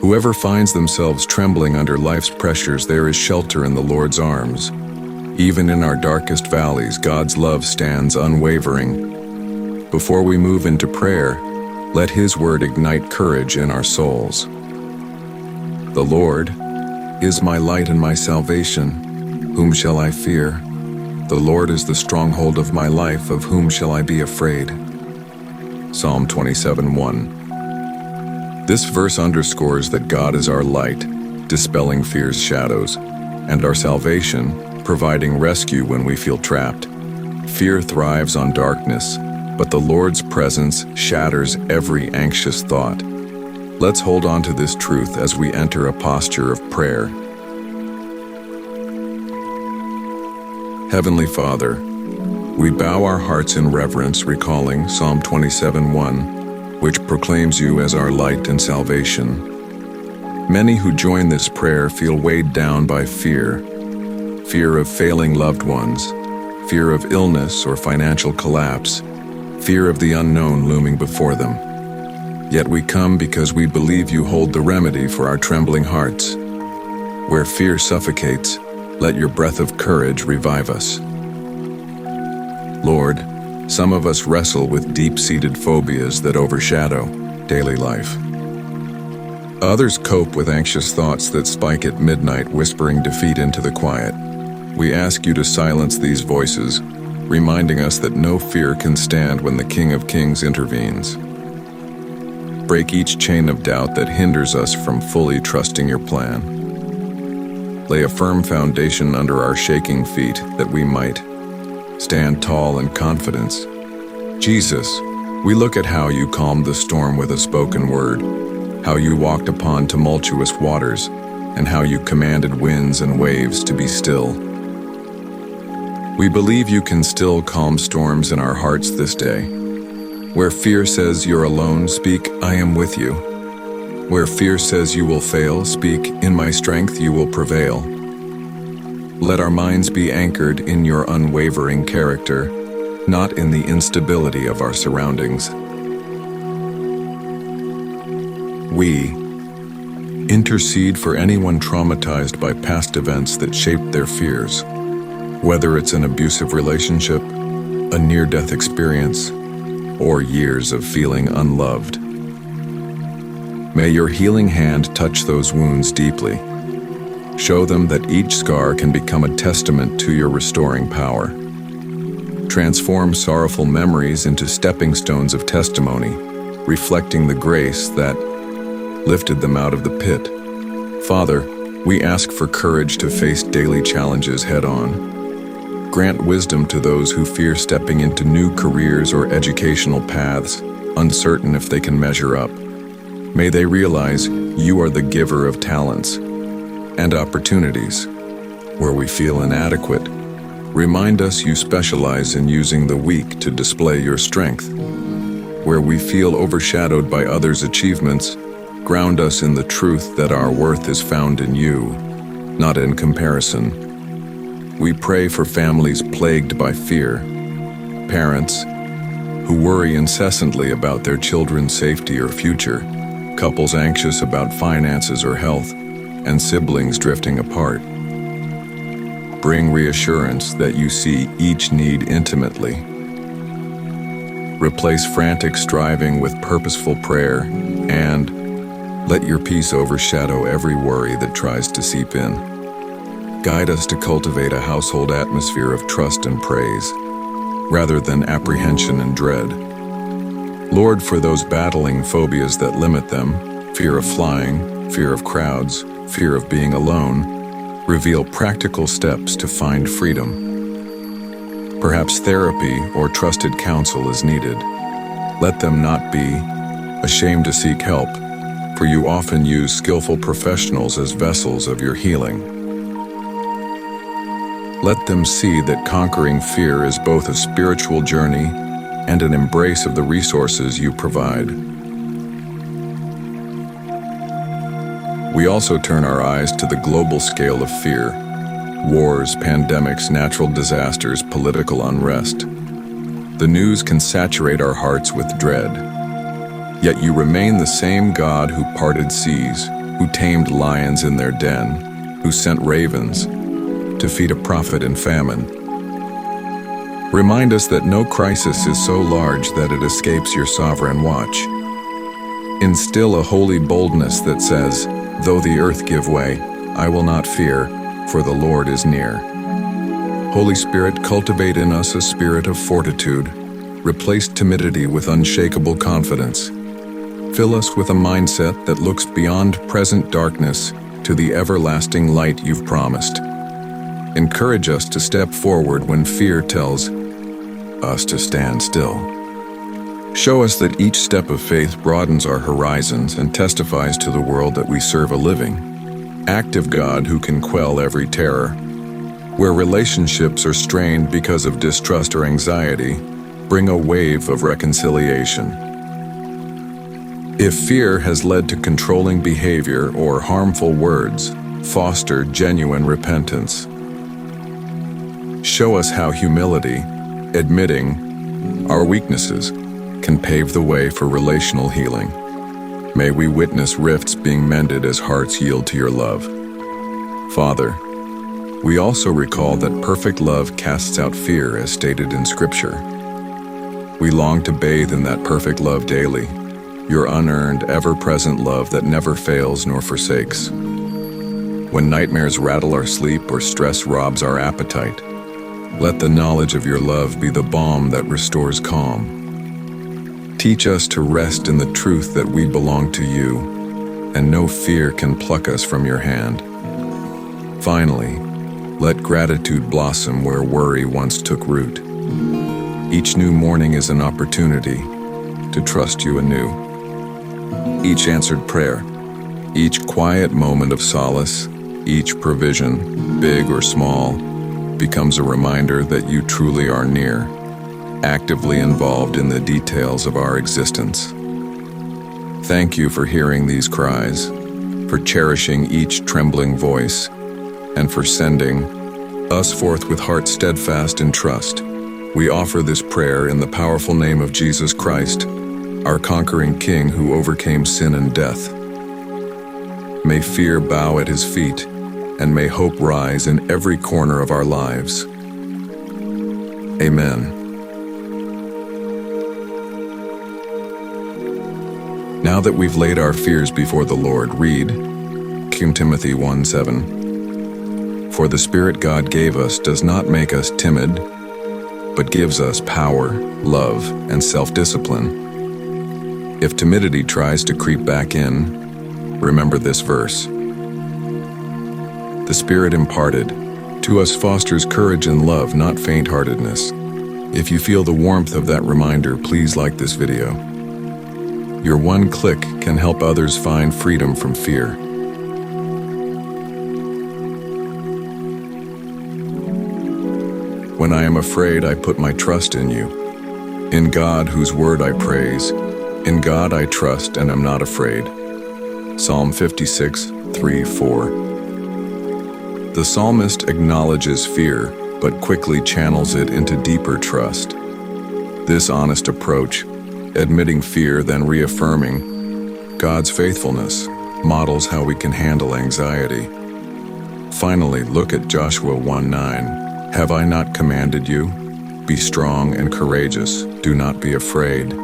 Whoever finds themselves trembling under life's pressures, there is shelter in the Lord's arms. Even in our darkest valleys, God's love stands unwavering. Before we move into prayer, let His word ignite courage in our souls. The Lord is my light and my salvation. Whom shall I fear? The Lord is the stronghold of my life. Of whom shall I be afraid? Psalm 27:1. This verse underscores that God is our light, dispelling fear's shadows, and our salvation, providing rescue when we feel trapped. Fear thrives on darkness, but the Lord's presence shatters every anxious thought. Let's hold on to this truth as we enter a posture of prayer. Heavenly Father, we bow our hearts in reverence, recalling Psalm 27:1, which proclaims You as our light and salvation. Many who join this prayer feel weighed down by fear of failing loved ones, fear of illness or financial collapse, fear of the unknown looming before them. Yet we come because we believe You hold the remedy for our trembling hearts. Where fear suffocates, let Your breath of courage revive us. Lord, some of us wrestle with deep-seated phobias that overshadow daily life. Others cope with anxious thoughts that spike at midnight, whispering defeat into the quiet. We ask You to silence these voices, reminding us that no fear can stand when the King of Kings intervenes. Break each chain of doubt that hinders us from fully trusting Your plan. Lay a firm foundation under our shaking feet that we might stand tall in confidence. Jesus, we look at how You calmed the storm with a spoken word, how You walked upon tumultuous waters, and how You commanded winds and waves to be still. We believe You can still calm storms in our hearts this day. Where fear says You're alone, speak, I am with You. Where fear says You will fail, speak, in my strength You will prevail. Let our minds be anchored in Your unwavering character, not in the instability of our surroundings. We intercede for anyone traumatized by past events that shaped their fears, whether it's an abusive relationship, a near-death experience, or years of feeling unloved. May Your healing hand touch those wounds deeply. Show them that each scar can become a testament to Your restoring power. Transform sorrowful memories into stepping stones of testimony, reflecting the grace that lifted them out of the pit. Father, we ask for courage to face daily challenges head-on. Grant wisdom to those who fear stepping into new careers or educational paths, uncertain if they can measure up. May they realize You are the giver of talents and opportunities. Where we feel inadequate, remind us You specialize in using the weak to display Your strength. Where we feel overshadowed by others' achievements, ground us in the truth that our worth is found in You, not in comparison. We pray for families plagued by fear, parents who worry incessantly about their children's safety or future, couples anxious about finances or health, and siblings drifting apart. Bring reassurance that You see each need intimately. Replace frantic striving with purposeful prayer, and let Your peace overshadow every worry that tries to seep in. Guide us to cultivate a household atmosphere of trust and praise, rather than apprehension and dread. Lord, for those battling phobias that limit them, fear of flying, fear of crowds, fear of being alone, reveal practical steps to find freedom. Perhaps therapy or trusted counsel is needed. Let them not be ashamed to seek help, for You often use skillful professionals as vessels of Your healing. Let them see that conquering fear is both a spiritual journey and an embrace of the resources You provide. We also turn our eyes to the global scale of fear: wars, pandemics, natural disasters, political unrest. The news can saturate our hearts with dread. Yet you remain the same God who parted seas, who tamed lions in their den, who sent ravens to feed a prophet in famine. Remind us that no crisis is so large that it escapes your sovereign watch. Instill a holy boldness that says, "Though the earth give way, I will not fear, for the Lord is near." Holy Spirit, cultivate in us a spirit of fortitude. Replace timidity with unshakable confidence. Fill us with a mindset that looks beyond present darkness to the everlasting light you've promised. Encourage us to step forward when fear tells us to stand still. Show us that each step of faith broadens our horizons and testifies to the world that we serve a living, active God who can quell every terror. Where relationships are strained because of distrust or anxiety, bring a wave of reconciliation. If fear has led to controlling behavior or harmful words, foster genuine repentance. Show us how humility, admitting our weaknesses, can pave the way for relational healing. May we witness rifts being mended as hearts yield to your love. Father, we also recall that perfect love casts out fear as stated in Scripture. We long to bathe in that perfect love daily, your unearned, ever-present love that never fails nor forsakes. When nightmares rattle our sleep or stress robs our appetite, let the knowledge of your love be the balm that restores calm. Teach us to rest in the truth that we belong to you, and no fear can pluck us from your hand. Finally, let gratitude blossom where worry once took root. Each new morning is an opportunity to trust you anew. Each answered prayer, each quiet moment of solace, each provision, big or small, becomes a reminder that you truly are near, actively involved in the details of our existence. Thank you for hearing these cries, for cherishing each trembling voice, and for sending us forth with hearts steadfast in trust. We offer this prayer in the powerful name of Jesus Christ, our conquering King who overcame sin and death. May fear bow at his feet, and may hope rise in every corner of our lives. Amen. Now that we've laid our fears before the Lord, read 2 Timothy 1:7. For the Spirit God gave us does not make us timid, but gives us power, love, and self-discipline. If timidity tries to creep back in, remember this verse. The Spirit imparted to us fosters courage and love, not faint-heartedness. If you feel the warmth of that reminder, please like this video. Your one click can help others find freedom from fear. When I am afraid, I put my trust in you. In God, whose word I praise. In God I trust and am not afraid. Psalm 56:3-4. The psalmist acknowledges fear, but quickly channels it into deeper trust. This honest approach, admitting fear then reaffirming God's faithfulness, models how we can handle anxiety. Finally, look at Joshua 1:9. Have I not commanded you? Be strong and courageous. Do not be afraid.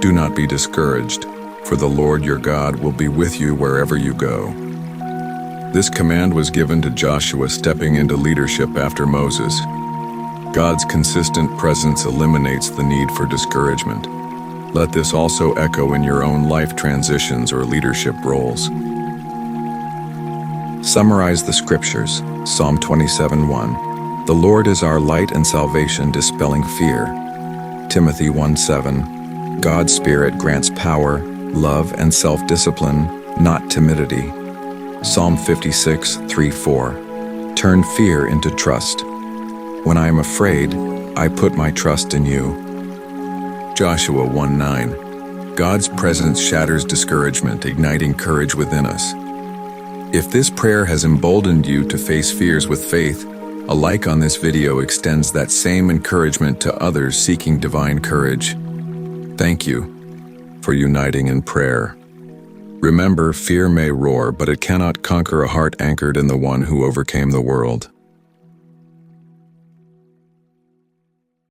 Do not be discouraged, for the Lord your God will be with you wherever you go. This command was given to Joshua stepping into leadership after Moses. God's consistent presence eliminates the need for discouragement. Let this also echo in your own life transitions or leadership roles. Summarize the scriptures. Psalm 27:1. The Lord is our light and salvation, dispelling fear. Timothy 1:7. God's Spirit grants power, love, and self-discipline, not timidity. Psalm 56:3-4. Turn fear into trust. When I am afraid, I put my trust in you. Joshua 1:9. God's presence shatters discouragement, igniting courage within us. If this prayer has emboldened you to face fears with faith, a like on this video extends that same encouragement to others seeking divine courage. Thank you for uniting in prayer. Remember, fear may roar, but it cannot conquer a heart anchored in the one who overcame the world.